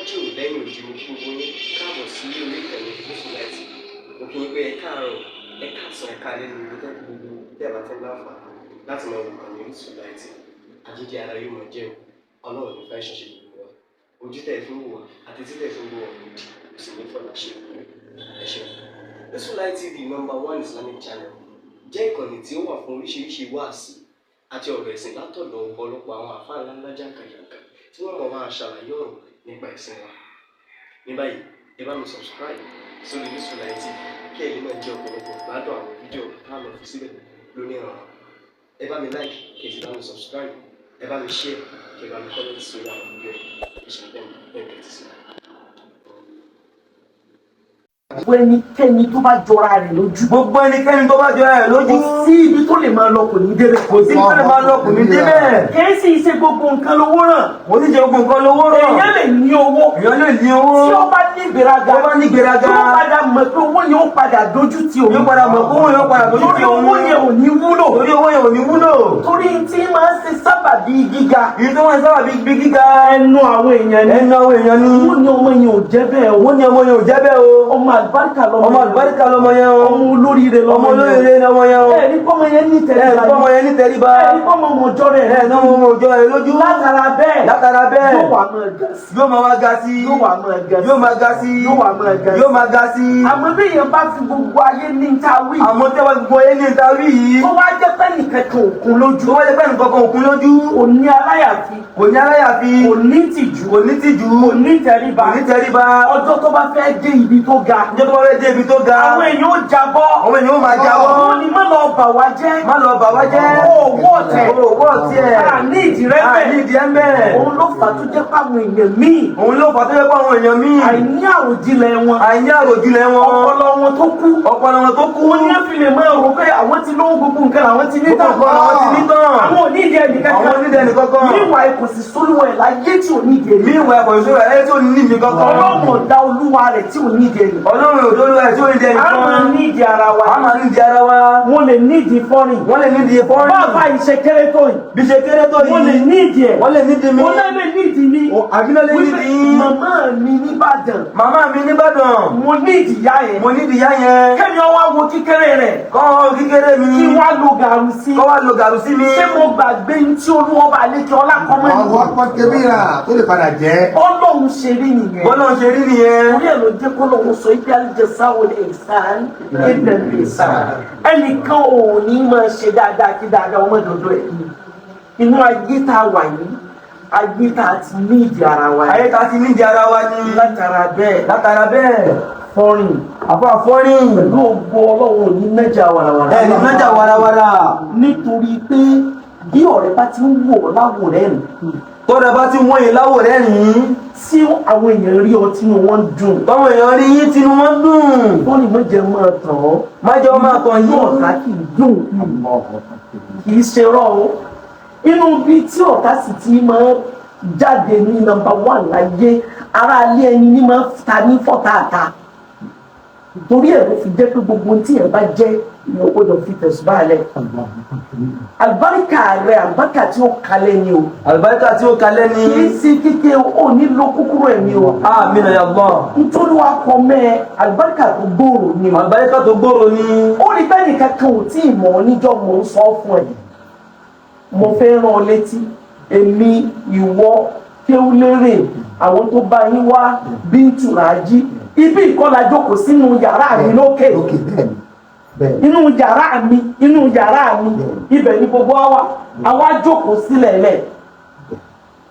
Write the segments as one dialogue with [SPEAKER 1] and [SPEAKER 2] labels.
[SPEAKER 1] níwájú lẹ́yìn òdì mo kí gbogbo yín káàbọ̀ sí orí ìkànnì Orísun Light. Mo kí yín pé ẹ káàárọ̀, ẹ káàsán, ẹ káalẹ́ ní gbogbo tẹ́ bá tẹ́ láǹfààní láti máa wo ìkànnì Orísun Light. Àjíjẹ ara yóò máa jẹun, Ọlọ́run ní fẹ́ ṣọṣẹ́ gbogbo wa. Ojú tẹ̀ fún wò wá àti títẹ̀ fún wò wá kò sì ní fọ́nà ṣe ẹ ṣeun. Orísun Light TV #1 Islamic channel jẹ́ ìkànnì tí ó wà fún oríṣiríṣi wáàsí àti ọ̀rọ̀ ẹ̀sìn látọ̀dọ̀ ọ̀pọ̀lọpọ̀ àwọn àfáà ńláńlá jàǹkàjàǹkà tí wọ́n mọ̀ máa ṣàlàyé ọ̀rọ̀ nípa ẹ̀sìn wa. Ní báyìí, ẹ bá mi subscribe sórí Orísun Light TV kí ẹ̀yin náà jẹ́ ọ̀pọ̀lọpọ̀ gbádùn àwọn fídíò tá a lọ fi síbẹ̀ lónìí ọ̀rọ̀. Ẹ bá mi like kí ẹ sì bá mi subscribe, ẹ bá mi share kí ẹ bá mi comment sórí àwọn fídíò ìṣẹ̀lẹ̀ ẹ̀ẹ́dẹ̀ ti sí.
[SPEAKER 2] Gbogbo ẹnikẹ́ni tó bá jọra rẹ̀ lójú.
[SPEAKER 3] Gbogbo ẹnikẹ́ni tó bá jọra rẹ̀ lójú.
[SPEAKER 2] Kò sí ibi tó lè máa lọ kò ní débẹ̀.
[SPEAKER 3] Kò sí ibi tó lè máa lọ kò ní débẹ̀.
[SPEAKER 2] Kìí sì ṣe gbogbo nǹkan lówó ràn.
[SPEAKER 3] Kò sí ṣe gbogbo nǹkan lówó ràn.
[SPEAKER 2] Èèyàn lè ní owó.
[SPEAKER 3] Èèyàn lè ní owó.
[SPEAKER 2] Tí ó bá ní ìgbéraga.
[SPEAKER 3] Tí ó bá ní ìgbéraga.
[SPEAKER 2] Tí ó padà mọ̀ pé owó yẹn ó padà dojú ti òun.
[SPEAKER 3] Yóò padà mọ̀ pé owó yẹn ó padà dojú ti òun.
[SPEAKER 2] Torí owó yẹn ò ní wúlò.
[SPEAKER 3] Torí owó yẹn ò ní wúlò.
[SPEAKER 2] Torí tí máa ń ṣe sábàbí gíga.
[SPEAKER 3] Èyí tó máa ń sábàbí gíga.
[SPEAKER 2] Ẹnu àwọn èèyàn ni.
[SPEAKER 3] Ẹnu àwọn èèyàn ni.
[SPEAKER 2] Wọ́n ní ọmọ yẹn ò jẹ́ bẹ́ẹ̀ o.
[SPEAKER 3] Wọ́n ní ọmọ yẹn ò jẹ́ bẹ́ẹ̀ o.
[SPEAKER 2] Ọmọ àlùbáríkà lọmọ yẹn.
[SPEAKER 3] Ọmọ àlùbáríkà lọmọ yẹn o.
[SPEAKER 2] Ọmọ olóríire lọmọ yẹn.
[SPEAKER 3] Ọmọ olóríire lọmọ yẹn o.
[SPEAKER 2] Ẹ̀rí kọ́mọ yẹn ní tẹríba.
[SPEAKER 3] Ẹ̀rí kọ́mọ yẹn ní tẹríba.
[SPEAKER 2] Ẹ̀rí kọ́mọ mọ̀jọ́ rẹ̀.
[SPEAKER 3] Ẹ̀rí kọ́mọ mọ̀jọ́ rẹ̀ lójú.
[SPEAKER 2] Látara bẹ́ẹ̀.
[SPEAKER 3] Látara bẹ́ẹ̀.
[SPEAKER 2] Yóò wá máa ga sí.
[SPEAKER 3] Yóò máa wá ga sí.
[SPEAKER 2] Yóò wá máa ga sí.
[SPEAKER 3] Yóò máa ga sí.
[SPEAKER 2] Yóò wá máa ga sí.
[SPEAKER 3] Yóò máa ga sí.
[SPEAKER 2] Àmọ́ bí èèyàn bá fi gbogbo ayé ní ìtawí.
[SPEAKER 3] Àmọ́ tẹ́wọ́ gbogbo ayé ní ìtawí yìí.
[SPEAKER 2] Tó wá jẹ́ pé nìkan kan òkun lójú.
[SPEAKER 3] Tó wá jẹ́ pé nìkan kan òkun lójú.
[SPEAKER 2] Kò ní aláyàfi.
[SPEAKER 3] Kò ní aláyàfi.
[SPEAKER 2] Kò ní tìjú.
[SPEAKER 3] Kò ní tìjú.
[SPEAKER 2] Kò ní tẹríba.
[SPEAKER 3] Kò ní tẹríba.
[SPEAKER 2] Ọjọ́ tó bá fẹ́ dé ibi tó ga.
[SPEAKER 3] Ọjọ́ tó bá fẹ́ dé ibi tó ga.
[SPEAKER 2] Àwọn èèyàn ó jábọ́.
[SPEAKER 3] Àwọn èèyàn ó máa jábọ́.
[SPEAKER 2] Wọ́n ní má lọ bà wá jẹ́.
[SPEAKER 3] Má lọ bà wá jẹ́.
[SPEAKER 2] Owó ọ̀tẹ̀.
[SPEAKER 3] Owó ọ̀tẹ̀.
[SPEAKER 2] Àní ìdìrẹ́ bẹ̀.
[SPEAKER 3] Àní ìdìrẹ́ bẹ̀.
[SPEAKER 2] Òun ló fà tó jẹ́ pàwọn èèyàn míì.
[SPEAKER 3] Òun ló fà tó jẹ́ pàwọn èèyàn míì.
[SPEAKER 2] Àìní àròjinlẹ̀ wọn.
[SPEAKER 3] Àìní àròjinlẹ̀ wọn.
[SPEAKER 2] Ọpọlọ wọn tó kú.
[SPEAKER 3] Ọpọlọ wọn tó kú.
[SPEAKER 2] Wọ́n ní fi lè máa rò pé àwọn ti lówó gbogbo nǹkan làwọn ti ní tán.
[SPEAKER 3] Àwọn ti ní tán.
[SPEAKER 2] Àwọn ò ní ìdí ẹnì kankan.
[SPEAKER 3] Àwọn ò ní ìdí ẹnì kankan.
[SPEAKER 2] Míwà kò sì sólúwẹ̀ láyé tí ò ní ìdí ẹnì.
[SPEAKER 3] Míwà kò sì sólúwẹ̀ láyé tí ò ní ìdí kankan.
[SPEAKER 2] Ọlọ́run ọ̀dá olúwa rẹ̀ tí ò ní ìdí ẹnì.
[SPEAKER 3] Ọlọ́run ọ̀dá olúwa rẹ̀ tí ò ní ìdí ẹnì kan.
[SPEAKER 2] A máa ní ìdí ara wa.
[SPEAKER 3] A máa ní ìdí ara wa.
[SPEAKER 2] Wọ́n lè ní ìdí fọ́rìn.
[SPEAKER 3] Wọ́n lè ní ìdí fọ́rìn.
[SPEAKER 2] Bàbá ìṣe kéré tó yìí.
[SPEAKER 3] Bí ṣe kéré tó yìí.
[SPEAKER 2] Wọ́n lè ní ìdí ẹ̀.
[SPEAKER 3] Wọ́n lè ní ìdí mi.
[SPEAKER 2] Wọ́n lè ní ìdí mi.
[SPEAKER 3] Àbínà lè ní ìdí.
[SPEAKER 2] Màmá mi nìbàdàn.
[SPEAKER 3] Màmá mi nìbàdàn.
[SPEAKER 2] Mo ní ìdíyá yẹn.
[SPEAKER 3] Mo ní ìdíyá yẹn.
[SPEAKER 2] Kẹ́mi ọwọ́ wo kíkéré rẹ̀.
[SPEAKER 3] Kọ́ kíkéré mi.
[SPEAKER 2] Kí wá lo gàrú sí.
[SPEAKER 3] Kọ́ wá lo gàrú sí mi.
[SPEAKER 2] Ṣé mo gbàgbé ní tí olúwọ́ bá lé kí ọlá kọ́ mọ́ ẹni?
[SPEAKER 4] Àwọn akọ́kẹ́bíra tó lè padà jẹ́.
[SPEAKER 2] Ọlọ́run ṣe rí nìyẹn.
[SPEAKER 3] Bọ́lọ́run ṣe rí nìyẹn.
[SPEAKER 2] Orí ẹ̀ ló jẹ́ kó lóun sọ ibi àlùjẹsà wo ni ìsàn ẹ̀dẹ̀ ní ìsàn. Ẹnìkan ò ní máa ṣe dáadáa kí dáadáa ọmọ ìdòdó ẹ̀. Inú ayé tá a wà yìí, ayé tá a ti ní ìdí ara wa.
[SPEAKER 3] Ayé tá a ti ní ìdí ara wa ni.
[SPEAKER 2] Látara bẹ́ẹ̀.
[SPEAKER 3] Látara bẹ́ẹ̀.
[SPEAKER 2] Fọ́rìn.
[SPEAKER 3] Àfọ́ àfọ́rìn.
[SPEAKER 2] Pẹ̀lú ògbó Ọlọ́run ò ní mẹ́jà wàràwàrà.
[SPEAKER 3] Ẹ ní mẹ́jà wàràwàrà.
[SPEAKER 2] Nítorí pé bí ọ̀rẹ́ bá ti ń wò láwò rẹ̀ nù.
[SPEAKER 3] Tọ́rẹ bá ti wọ́n yìí láwò rẹ̀ rìn.
[SPEAKER 2] Tí àwọn èèyàn rí ọ tínú wọn dùn.
[SPEAKER 3] Báwọn èèyàn rí yín tínú wọn dùn.
[SPEAKER 2] Wọ́n ní mọ́jẹ máa tàn ọ́.
[SPEAKER 3] Májọ máa tàn yín.
[SPEAKER 2] Ọ̀tá kì í dùn. Kì í ṣe rọ́ o. Inú bí tí ọ̀tá sì ti máa jáde ní #1 láyé, ara alẹ́ ẹni ní máa ta ní fọ́tàtà. Torí ẹ̀ ló fi jẹ́ pé gbogbo tí ẹ̀ bá jẹ́ ìyẹn gbọ́dọ̀ fi tẹ̀sùn báàlẹ̀. Àlùbáríkà rẹ̀ àlùbáríkà tí ó kalẹ̀ ni o.
[SPEAKER 3] Àlùbáríkà tí ó kalẹ̀ ni.
[SPEAKER 2] Kì í ṣe kékeré o ní lo kúkúrú ẹ̀mí o.
[SPEAKER 3] Àmín ya Allah.
[SPEAKER 2] Nítorí wa kọ mẹ́ àlùbáríkà tó gbòòrò ni o.
[SPEAKER 3] Àlùbáríkà tó gbòòrò ni.
[SPEAKER 2] Ó rí bẹ́ẹ̀ nìkan kan ò tí ì mọ̀ níjọ́ mò ń sọ fún ẹ. Mo fẹ́ rán ọ létí. Èmi, ìwọ, Kéwúlérè, àwọn tó bá yín wá Bíntù Rájí. Ibi ìkọlà jókòó sínú yàrá mi lókè. Inú yàrá mi, ibẹ̀ ni gbogbo wa wà. Àwa jókòó sílẹ̀ lẹ̀.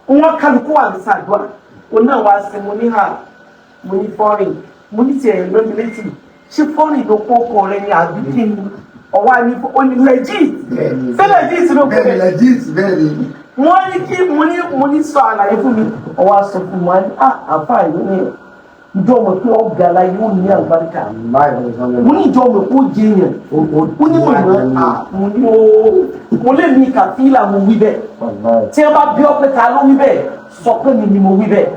[SPEAKER 2] Wọ́n kálukú wà ní sàdúrà. Òun náà wá sí mo ní hà, mo ní fọ́rìn, mo ní tiẹ̀ lómi létí. Ṣé fọ́rìn ló kó ọkọ rẹ ní àbí kí ni? Ọ̀wá ni oní legit. Ṣé legit ló kó rẹ̀?
[SPEAKER 4] Bẹ́ẹ̀ni legit bẹ́ẹ̀ni.
[SPEAKER 2] Wọ́n ní kí mo ní sọ àlàyé fún mi. Ọwọ́ sọ fún wa ní àfáà yìí ní ìjọ mọ̀ pé ọ̀gá la yóò ní àlùbáríkà. Mo ní ìjọ mọ̀ pé ó jẹ yẹn. Ó ní mo lè ní Kafila mo wí bẹ́ẹ̀. Tí ẹ bá bí ọpẹ ta ló wí bẹ́ẹ̀, sọ pé mi ni mo wí bẹ́ẹ̀.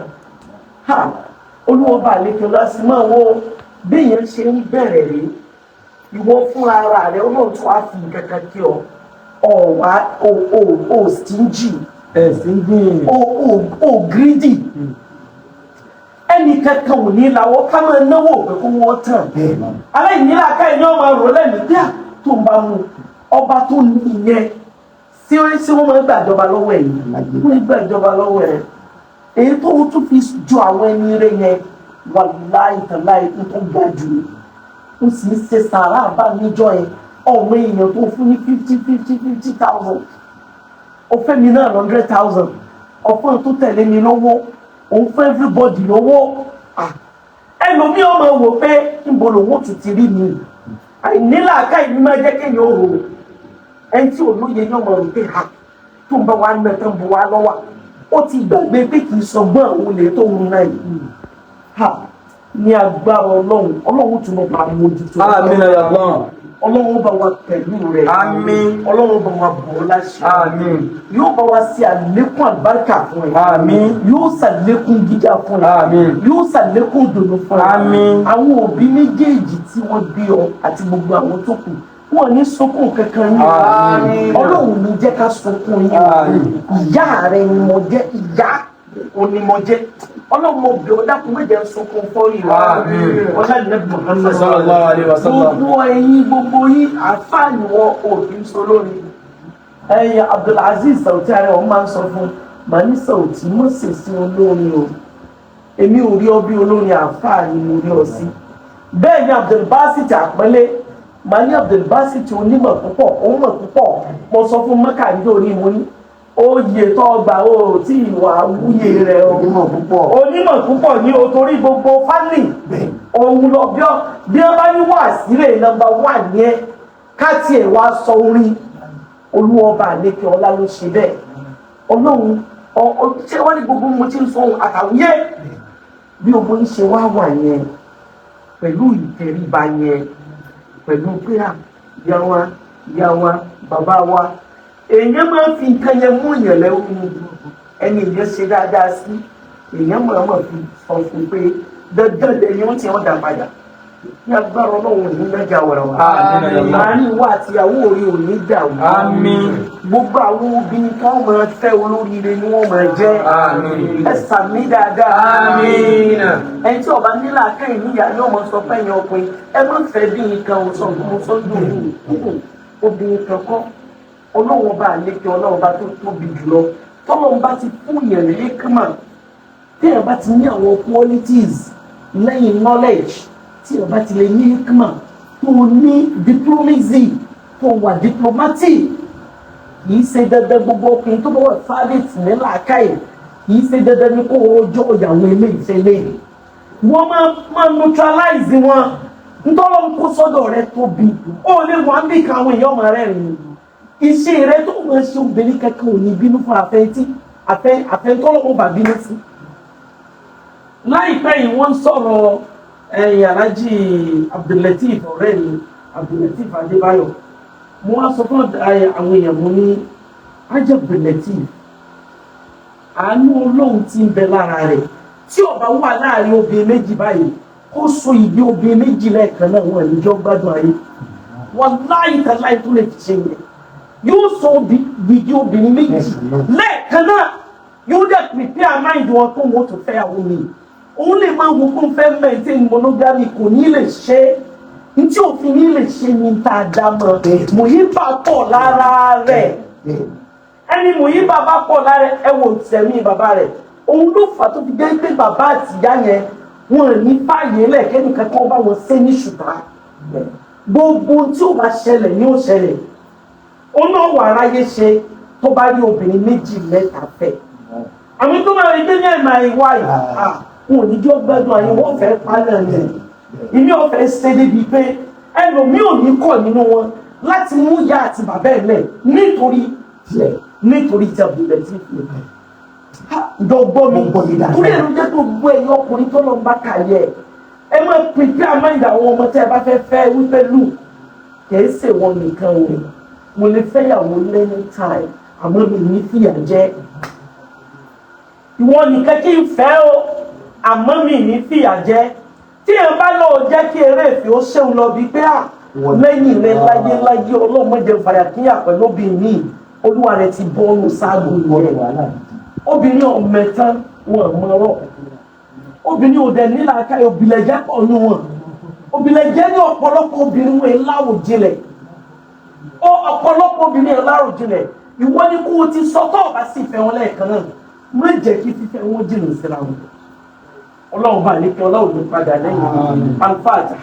[SPEAKER 2] Olúwo bá àlejò lọ́sí máa wo béèyàn ṣe ń bẹ̀rẹ̀ rí. Ìwọ fúnra ara rẹ̀ Ọlọ́run tó wá fi kankan kí ọ. Ọ̀wá o stingy.
[SPEAKER 3] Stingy.
[SPEAKER 2] O greedy. ẹnì kankan ò ní làwọ́ ká máa náwó pé kó wọ́n tàn aláìníla ká ẹni ọmọ rò lẹ́nu bí tó ń bá mu ọba tó ní ìyẹn tí wọ́n máa ń gbàjọba lọ́wọ́ ẹ̀ yìí wọ́n ń gbàjọba lọ́wọ́ ẹ̀ èyí tó tún fi ju àwọn ẹni rẹ̀ yẹn wà láìtàláì tó ga jù ó sì ń ṣe sàrà bá níjọ yẹn ọmọ èèyàn tó fún ní 50,000 ó fẹ́ mi náà 100,000 ọ̀pọ̀ tó tẹ̀lé mi lówó òun fún everybody lówó ẹlòmí ọmọ wò pé níbo lòun tún ti rí mi àìnílà àká ìlú máa jẹ́ kéèyàn ó rò ẹni tí olóye yóò mọ̀ rò pé tó ń bá wa ná tó ń bu wa lọ́wọ́ ó ti gbàgbé pé kì í sọgbọ́n àwọn olè tó ń ná yìí ní agbára ọlọ́run tún bá wa mójútó ọlọ́run bá wa pẹ̀lú rẹ̀ ọlọ́run bá wa bọ̀ láṣẹ yóò bá wa sí àlékún àlùbáríkà fún ẹ yóò ṣàlékún gíga fún ẹ yóò ṣàlékún dùnú fún ẹ àwọn òbí méjèèjì tí wọ́n bí ọ àti gbogbo àwọn tó kù wọn ní sunkún kankan yín ọlọ́run ní jẹ́ ká sunkún yín ìyá rẹ̀ ni mo jẹ́ ìyá òní mo jẹ́ ọlọ́run mo bẹ̀ ọ́ dákun méje sunkún fọ́rí rẹ̀ ọlọ́run Muhammad sallallahu alaihi wasallam gbogbo ẹ̀yin gbogbo yín àfáàní wọn òbí sọ lórí ẹ̀yin Abdulaziz Sauti ààrẹ wọn máa ń sọ fún mani Sauti mọ̀ sí sí olórin o èmi ò rí ọ bí olórin àfáàní mo rí ọ sí bẹ́ẹ̀ ni Abdulbasit àpẹẹlẹ mani Abdulbasit onímọ̀ púpọ̀ òun mọ̀ púpọ̀ mo sọ fún mọ́kà ní orí mo ní oyè tó ọgbà o tí ìwà wúyè rẹ onímọ̀ púpọ̀ ní o torí gbogbo fánì òun lọ bí ọ bá ní wà sílẹ̀ nọ́mbà 1 ní ẹ káàtì ẹ̀ wá sọ orin olúwọba àlékè ọlá ló ṣe bẹ́ẹ̀ ọlọ́run ṣé wọ́n ní gbogbo mo ti ń sọ àtàwíyé bí o mo ń ṣe wá wà yẹn pẹ̀lú ìtẹríba yẹn pẹ̀lú pé ìyá wa bàbá wa èèyàn máa ń fi nǹkan yẹn mú èèyàn lẹ́wọ́ ẹni èèyàn ṣe dáadáa sí èèyàn máa fi sọ fún pé dandan èèyàn ti wọ́n dà padà ní agbára ọlọ́run ní mẹ́jà wọ̀rọ̀ wá àárín wa àti àwọn orí òní dà wá gbogbo àwọn obìnrin tí wọ́n máa fẹ́ olóríire ni wọ́n máa jẹ́ ẹ sàmì dáadáa ẹni tí ọba nílà kẹ́yìn níyà ni ọmọ sọ fẹ́yìn ọkùnrin ẹ má fẹ́ bí nǹkan sọ́dún obìnrin kan kọ́ ọlọ́wọ́ bá lékè ọlọ́wọ́ bá tó tóbi jùlọ tọ́lọ́wọ́ bá ti fún yẹn lékèmà tí ẹ bá ti ní àwọn qualities lẹ́yìn knowledge tí ẹ bá ti lè ní lékèmà tó ní diplomacy tó wà diplomatic kìí ṣe dandan gbogbo ọkùnrin tó bá wà fáadẹ́t ní làákàyè kìí ṣe dandan ní kó ọjọ́ ìyàwó ilé ìfẹ́ lẹ́yìn wọ́n máa neutralize wọn ntọ́lọ́ ń kó sọ́dọ̀ rẹ tóbi ó lè wọ́n bí káwọn èèyàn ọmọ rẹ̀ rìn iṣẹ́ rẹ tó máa ṣe obìnrin kankan ò ní bínú fún àfẹ́ntọ́lọ́wọ́ bá bínú sí. láìpẹ́ yìí wọ́n sọ̀rọ̀ Alhaji Abdulateef ọ̀rẹ́ mi Abdulateef Adébáyọ̀ mo wá sọ fún àwọn èèyàn mo ní Alhaji Abdulateef àánú Ọlọ́run tí ń bẹ lára rẹ̀ tí ọba wà láàrin obìnrin méjì báyìí kó so ìdí obìnrin méjì lẹ́ẹ̀kan náà wọn ìjọ gbádùn ayé wọn láì tó lè fi ṣe yẹn yóò sọ ìdí obìnrin méjì lẹ́ẹ̀kan náà yóò dẹ̀ prepare mind wọn kó wọn tó fẹ́ àwọn mi òun lè máa wo kó fẹ́ maintain monogamy kò ní lè ṣe ntí òfin ní lè ṣe ní ta dámọ̀ mòyíbà pọ̀ lára rẹ̀ ẹni mòyíbà bá pọ̀ lára ẹ wò tẹ̀mí bàbá rẹ̀ òun ló fà tó fi jẹ́ pé bàbá àtìyá yẹn wọn ní fààyè lẹ́ẹ̀kẹ́ni kankan bá wọn ṣe ní ṣùgbọ́n gbogbo tí ó bá ṣẹlẹ̀ ní ó ṣẹlẹ̀ ó náà wà aráyé ṣe tó bá rí obìnrin méjì mẹ́ta fẹ́ àwọn tó máa rí dé ní ẹ̀mà ìwà yìí wọn ò ní jọ́ gbẹ́dùn ayé wọ́n fẹ́ pálẹ̀ rẹ̀ ilé ọ̀fẹ́ ṣe débi pé ẹlòmíì ò ní kọ̀ nínú wọn láti mú ìyá àti bàbá ẹ̀ lẹ̀ nítorí tí àbúrò ti fi dọ̀gbọ́ mi torí ẹ̀rọ jẹ́ tó gbọ́ ẹ̀yìn ọkùnrin tó lọ́n bá kàyẹ́ ẹ máa prepare mind àwọn ọmọ tẹ́ ẹ bá fẹ́ wípé lù kìí ṣe wọn nìkan o mo lè fẹ́yàwó lẹ́ni time àmọ́ mi ní fìyà jẹ ìwọ nìkan kí n fẹ́ o àmọ́ mi ní fìyà jẹ tí ẹ bá lọ jẹ́ kí eré ìfẹ́ ó ṣeun lọ bí pé lẹ́yìn rẹ láyé ọlọ́mọdé fàyàkíyà pẹ̀lú obìnrin olúwa rẹ ti bọ́ọ̀lù sáàgùn rẹ̀ obìnrin ọ̀mẹ́tán wọn mọ̀rọ̀ obìnrin ò dẹ̀ nílà ká òbílẹ̀jẹ́ pọ̀ nù wọn òbílẹ̀jẹ́ ní ọ̀pọ̀lọpọ̀ obìnrin wọn láwò jinlẹ̀ ọ̀pọ̀lọpọ̀ obìnrin wọn láwò jinlẹ̀ ìwọ ni kó o ti sọ tó o bá sì fẹ́ wọn lẹ́ẹ̀kan náà má jẹ́ kí fífẹ́ wọn jìnnà síra wọn ọlọ́run bá ní kí ọlọ́run ní padà lẹ́yìn alifáàjà.